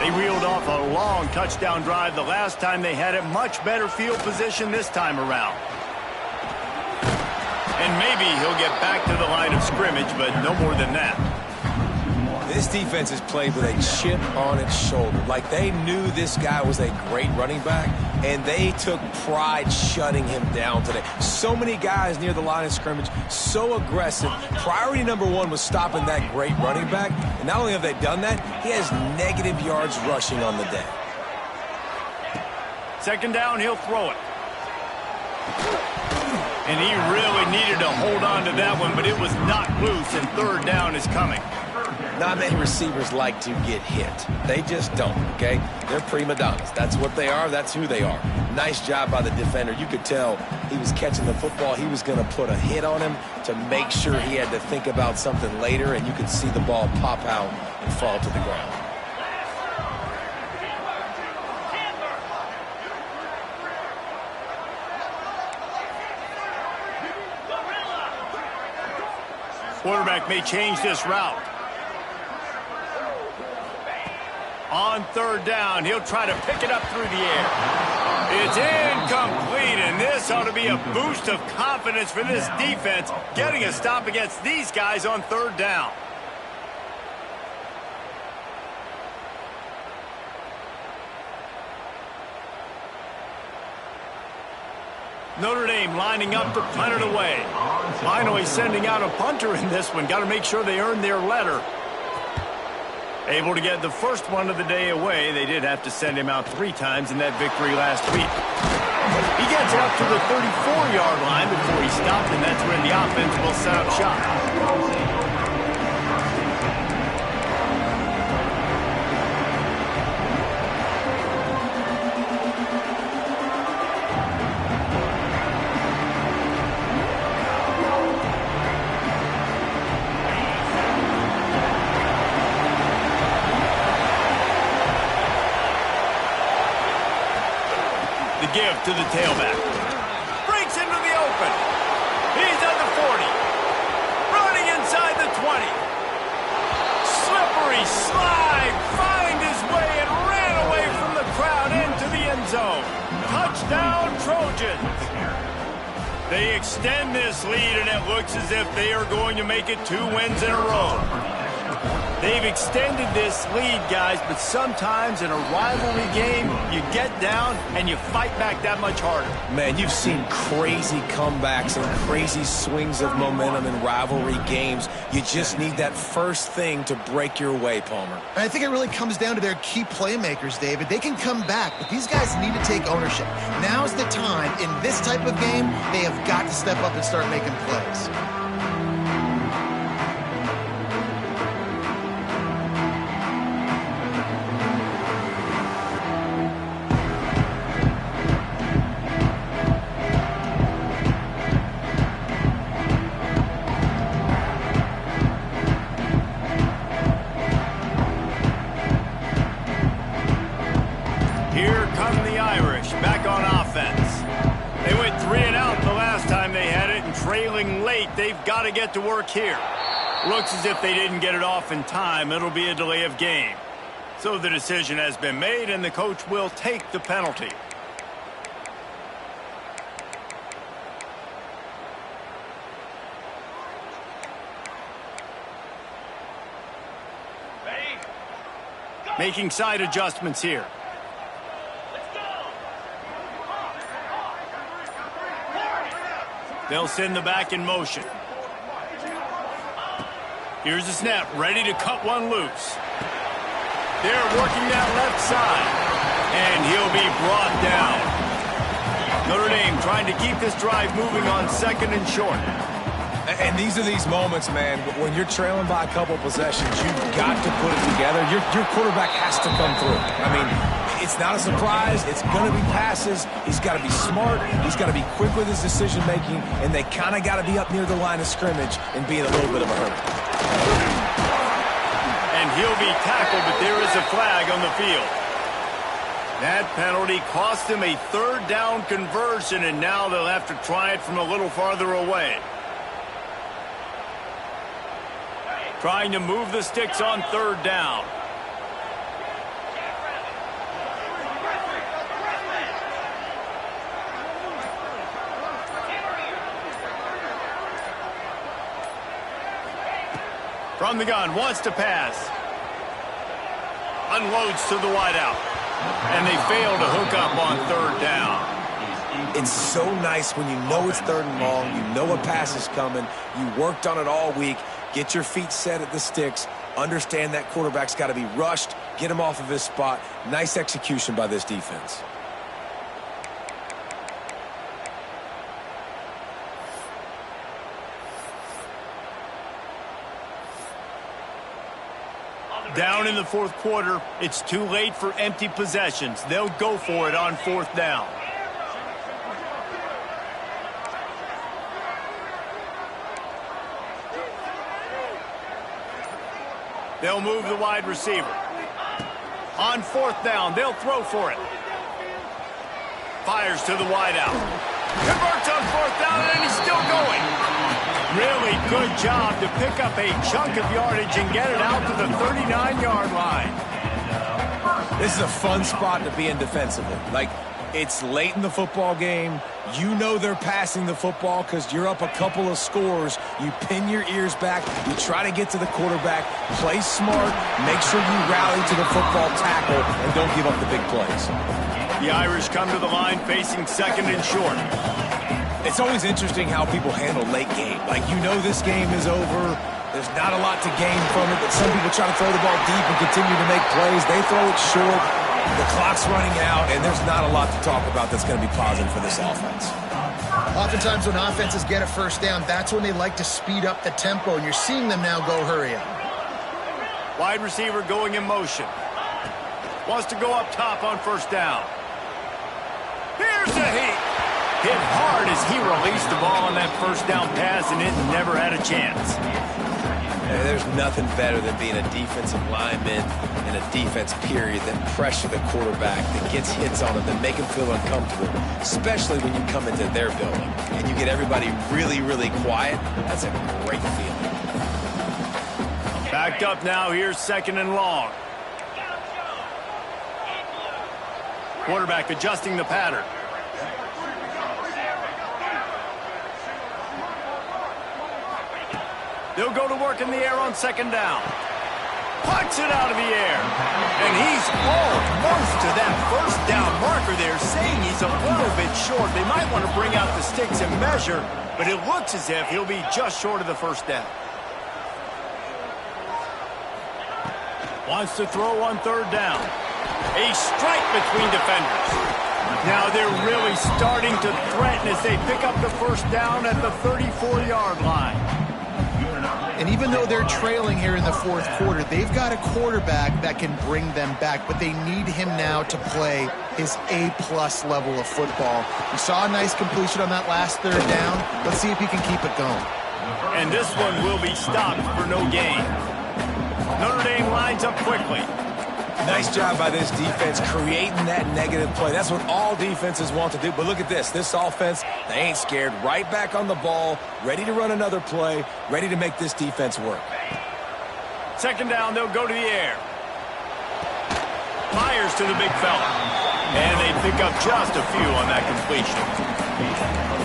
They reeled off a long touchdown drive the last time they had it. Much better field position this time around. And maybe he'll get back to the line of scrimmage, but no more than that. This defense has played with a chip on its shoulder. Like they knew this guy was a great running back, and they took pride shutting him down today. So many guys near the line of scrimmage, so aggressive. Priority number one was stopping that great running back, and not only have they done that, he has negative yards rushing on the day. Second down, he'll throw it. And he really needed to hold on to that one, but it was knocked loose, and third down is coming. Not many receivers like to get hit. They just don't, okay? They're prima donnas. That's what they are. That's who they are. Nice job by the defender. You could tell he was catching the football. He was going to put a hit on him to make sure he had to think about something later, and you could see the ball pop out and fall to the ground. Quarterback may change this route. On third down, he'll try to pick it up through the air. It's incomplete, and this ought to be a boost of confidence for this defense, getting a stop against these guys on third down. Notre Dame lining up to punt it away. Finally sending out a punter in this one. Got to make sure they earn their letter. Able to get the first one of the day away. They did have to send him out 3 times in that victory last week. He gets up to the 34-yard line before he stopped, and that's when the offense will set up shop. Give to the tailback. Breaks into the open. He's at the 40. Running inside the 20. Slippery slide. Find his way and ran away from the crowd into the end zone. Touchdown, Trojans. They extend this lead, and it looks as if they are going to make it 2 wins in a row. They've extended this lead, guys, but sometimes in a rivalry game, you get down and you fight back that much harder. Man, you've seen crazy comebacks and crazy swings of momentum in rivalry games. You just need that first thing to break your way, Palmer. I think it really comes down to their key playmakers, David. They can come back, but these guys need to take ownership. Now's the time. In this type of game, they have got to step up and start making plays. They've got to get to work here. Looks as if they didn't get it off in time. It'll be a delay of game. So the decision has been made, and the coach will take the penalty. Making side adjustments here. They'll send the back in motion. Here's the snap, ready to cut one loose. They're working that left side, and he'll be brought down. Notre Dame trying to keep this drive moving on second and short. And these are these moments, man, when you're trailing by a couple possessions, you've got to put it together. Your quarterback has to come through. I mean, it's not a surprise. It's going to be passes. He's got to be smart. He's got to be quick with his decision-making, and they kind of got to be up near the line of scrimmage and be in a little bit of a hurry. And he'll be tackled, but there is a flag on the field. That penalty cost him a third down conversion, and now they'll have to try it from a little farther away. Trying to move the sticks on third down. From the gun, wants to pass. Unloads to the wideout. And they fail to hook up on third down. It's so nice when you know it's third and long, you know a pass is coming, you worked on it all week, get your feet set at the sticks, understand that quarterback's got to be rushed, get him off of his spot. Nice execution by this defense. Down in the fourth quarter, it's too late for empty possessions. They'll go for it on fourth down. They'll move the wide receiver. On fourth down, they'll throw for it. Fires to the wideout. Converts on fourth down, and he's still going. Really good job to pick up a chunk of yardage and get it out to the 39-yard line. This is a fun spot to be in defensively. Like, it's late in the football game. You know they're passing the football because you're up a couple of scores. You pin your ears back. You try to get to the quarterback. Play smart. Make sure you rally to the football tackle and don't give up the big plays. The Irish come to the line facing second and short. It's always interesting how people handle late game. Like, you know this game is over. There's not a lot to gain from it, but some people try to throw the ball deep and continue to make plays. They throw it short. The clock's running out, and there's not a lot to talk about that's going to be positive for this offense. Oftentimes when offenses get a first down, that's when they like to speed up the tempo, and you're seeing them now go hurry up. Wide receiver going in motion. Wants to go up top on first down. Here's a hit. Hit hard as he released the ball on that first down pass, and it never had a chance. There's nothing better than being a defensive lineman and a defense period that pressure the quarterback, that gets hits on him, that make him feel uncomfortable, especially when you come into their building and you get everybody really, really quiet. That's a great feeling. Backed up now, here's second and long. Quarterback adjusting the pattern. They'll go to work in the air on second down. Puts it out of the air. And he's almost to that first down marker there, saying he's a little bit short. They might want to bring out the sticks and measure, but it looks as if he'll be just short of the first down. Wants to throw on third down. A strike between defenders. Now they're really starting to threaten as they pick up the first down at the 34-yard line. And even though they're trailing here in the fourth quarter, they've got a quarterback that can bring them back, but they need him now to play his A-plus level of football. We saw a nice completion on that last third down. Let's see if he can keep it going. And this one will be stopped for no gain. Notre Dame lines up quickly. Nice job by this defense creating that negative play. That's what all defenses want to do. But look at this. This offense, they ain't scared. Right back on the ball, ready to run another play, ready to make this defense work. Second down, they'll go to the air. Fires to the big fella. And they pick up just a few on that completion.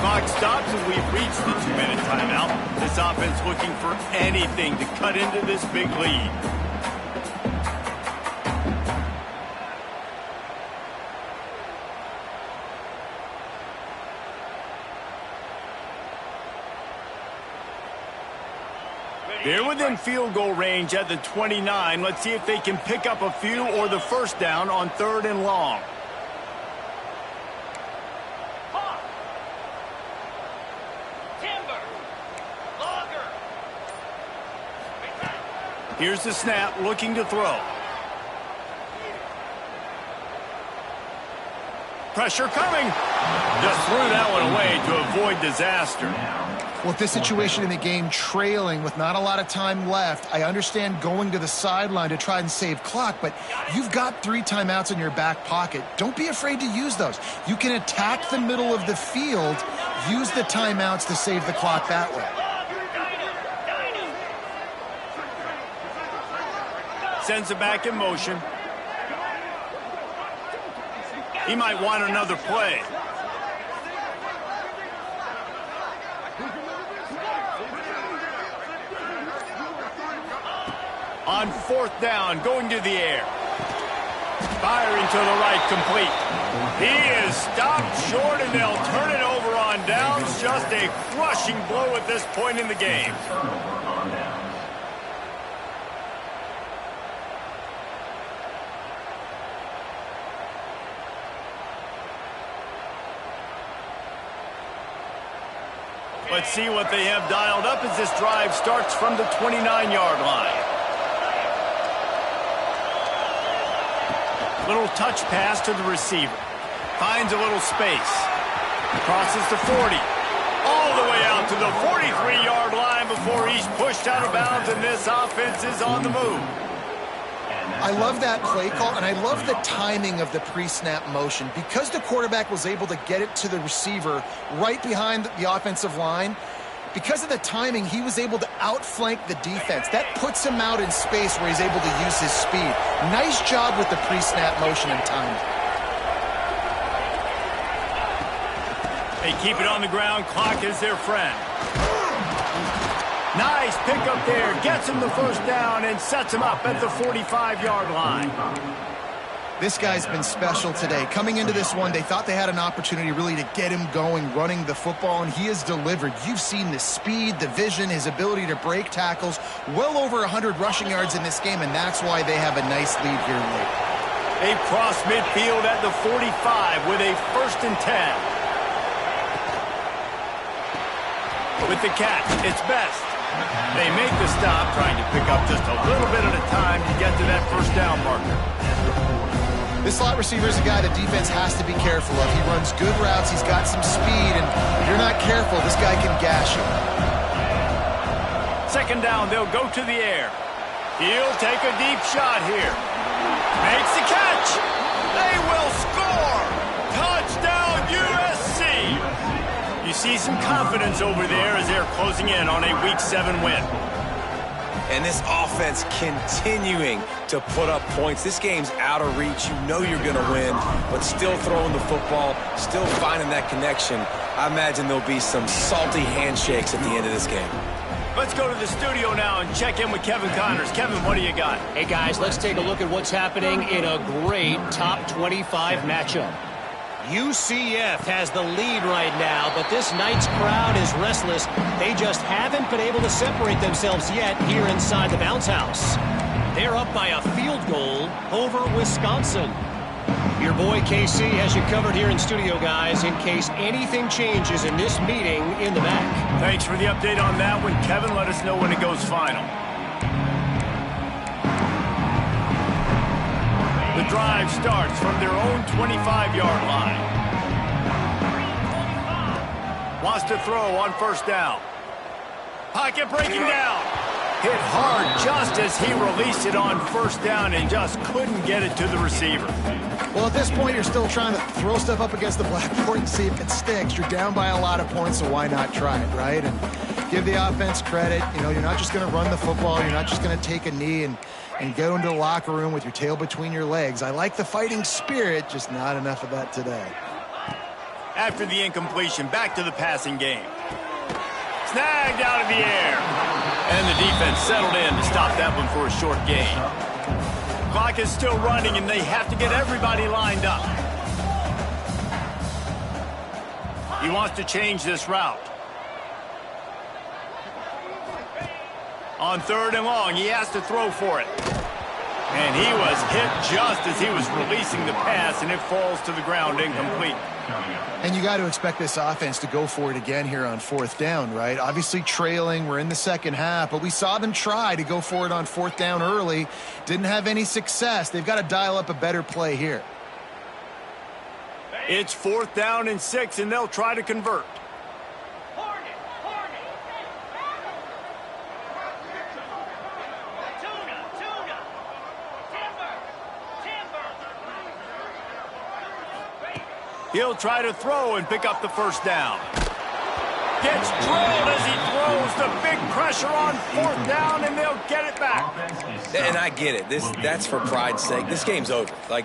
Clock stops as we've reached the 2-minute timeout. This offense looking for anything to cut into this big lead. They're within field goal range at the 29. Let's see if they can pick up a few or the first down on third and long. Here's the snap, looking to throw. Pressure coming. Just threw that one away to avoid disaster. With this situation in the game, trailing with not a lot of time left, I understand going to the sideline to try and save clock, but you've got 3 timeouts in your back pocket. Don't be afraid to use those. You can attack the middle of the field, use the timeouts to save the clock that way. Sends it back in motion. He might want another play. On fourth down, going to the air. Firing to the right, complete. He is stopped short, and they'll turn it over on downs. Just a crushing blow at this point in the game. Let's see what they have dialed up as this drive starts from the 29-yard line. Little touch pass to the receiver. Finds a little space. Crosses the 40. All the way out to the 43-yard line before he's pushed out of bounds, and this offense is on the move. I love that play call, and I love the timing of the pre-snap motion. Because the quarterback was able to get it to the receiver right behind the offensive line, because of the timing, he was able to outflank the defense. That puts him out in space where he's able to use his speed. Nice job with the pre-snap motion and timing. They keep it on the ground. Clock is their friend. Nice pickup there. Gets him the first down and sets him up at the 45-yard line. This guy's been special today. Coming into this one, they thought they had an opportunity really to get him going, running the football, and he has delivered. You've seen the speed, the vision, his ability to break tackles. Well over 100 rushing yards in this game, and that's why they have a nice lead here late. They cross midfield at the 45 with a 1st and 10. With the catch, it's Best. They make the stop, trying to pick up just a little bit at a time to get to that first down marker. This slot receiver is a guy the defense has to be careful of. He runs good routes, he's got some speed, and if you're not careful, this guy can gash you. 2nd down, they'll go to the air. He'll take a deep shot here. Makes the catch. They will score. Touchdown, USC. You see some confidence over there as they're closing in on a Week 7 win. And this offense continuing to put up points. This game's out of reach. You know you're going to win, but still throwing the football, still finding that connection. I imagine there'll be some salty handshakes at the end of this game. Let's go to the studio now and check in with Kevin Connors. Kevin, what do you got? Hey, guys, let's take a look at what's happening in a great top 25 matchup. UCF has the lead right now, but this night's crowd is restless. They just haven't been able to separate themselves yet here inside the bounce house. They're up by a field goal over Wisconsin. Your boy KC has you covered here in studio, guys, in case anything changes in this meeting in the back. Thanks for the update on that one, Kevin. Let us know when it goes final. The drive starts from their own 25-yard line. Wants to throw on 1st down. Pocket breaking down. Hit hard just as he released it on 1st down and just couldn't get it to the receiver. Well, at this point, you're still trying to throw stuff up against the blackboard and see if it sticks. You're down by a lot of points, so why not try it, right? And give the offense credit. You know, you're not just going to run the football. You're not just going to take a knee and go into the locker room with your tail between your legs. I like the fighting spirit, just not enough of that today. After the incompletion, back to the passing game. Snagged out of the air. And the defense settled in to stop that one for a short gain. Clock is still running, and they have to get everybody lined up. He wants to change this route. On 3rd and long, he has to throw for it. And he was hit just as he was releasing the pass, and it falls to the ground incomplete. And you got to expect this offense to go for it again here on 4th down, right? Obviously trailing, we're in the 2nd half, but we saw them try to go for it on 4th down early. Didn't have any success. They've got to dial up a better play here. It's 4th down and 6, and they'll try to convert. He'll try to throw and pick up the 1st down. Gets drilled as he throws the big pressure on 4th down, and they'll get it back. And I get it. That's for pride's sake. This game's over. Like,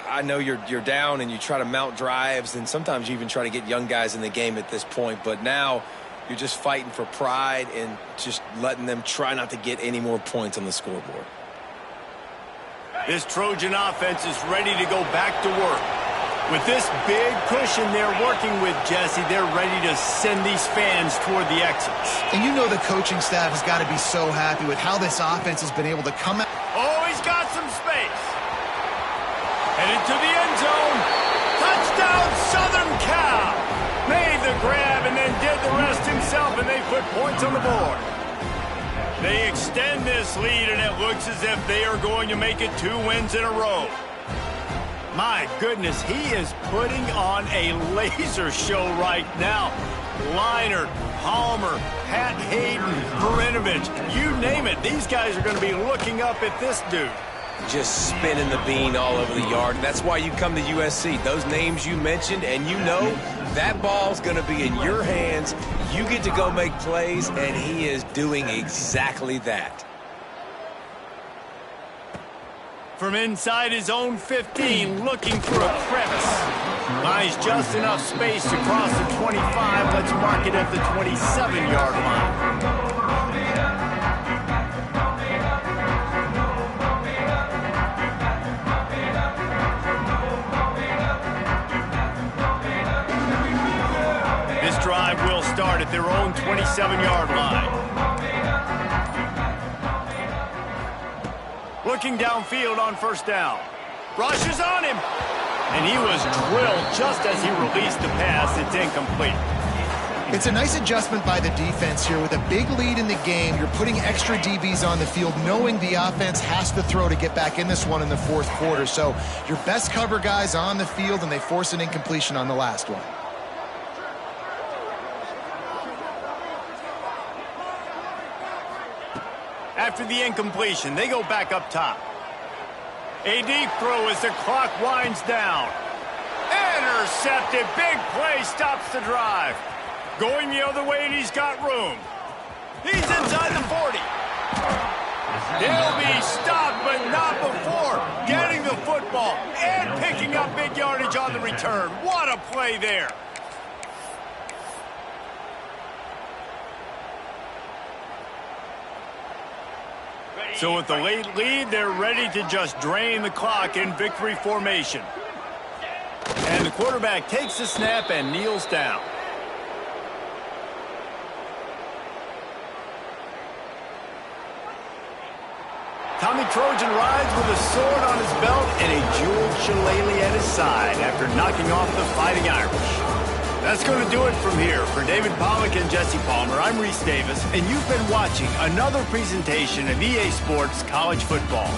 I know you're down and you try to mount drives, and sometimes you even try to get young guys in the game at this point. But now you're just fighting for pride and just letting them try not to get any more points on the scoreboard. This Trojan offense is ready to go back to work. With this big cushion they're working with, Jesse, they're ready to send these fans toward the exits. And you know the coaching staff has got to be so happy with how this offense has been able to come out. Oh, he's got some space. Headed to the end zone. Touchdown, Southern Cal. Made the grab and then did the rest himself, and they put points on the board. They extend this lead, and it looks as if they are going to make it 2 wins in a row. My goodness, he is putting on a laser show right now. Leinart, Palmer, Pat Hayden, Marinovich, you name it. These guys are going to be looking up at this dude. Just spinning the bean all over the yard. That's why you come to USC. Those names you mentioned, and you know that ball's going to be in your hands. You get to go make plays, and he is doing exactly that. From inside his own 15, looking for a crevice. Buys just enough space to cross the 25. Let's mark it at the 27-yard line. This drive will start at their own 27-yard line. Looking downfield on first down. Rushes on him. And he was drilled just as he released the pass. It's incomplete. It's a nice adjustment by the defense here. With a big lead in the game, you're putting extra DBs on the field, knowing the offense has to throw to get back in this one in the fourth quarter. So your best cover guys on the field, and they force an incompletion on the last one. After the incompletion, they go back up top. A deep throw as the clock winds down. Intercepted. Big play stops the drive. Going the other way, and he's got room. He's inside the 40. He'll be stopped, but not before getting the football and picking up big yardage on the return. What a play there. So with the late lead, they're ready to just drain the clock in victory formation. And the quarterback takes the snap and kneels down. Tommy Trojan rides with a sword on his belt and a jeweled shillelagh at his side after knocking off the Fighting Irish. That's going to do it from here. For David Pollack and Jesse Palmer, I'm Reese Davis, and you've been watching another presentation of EA Sports College Football.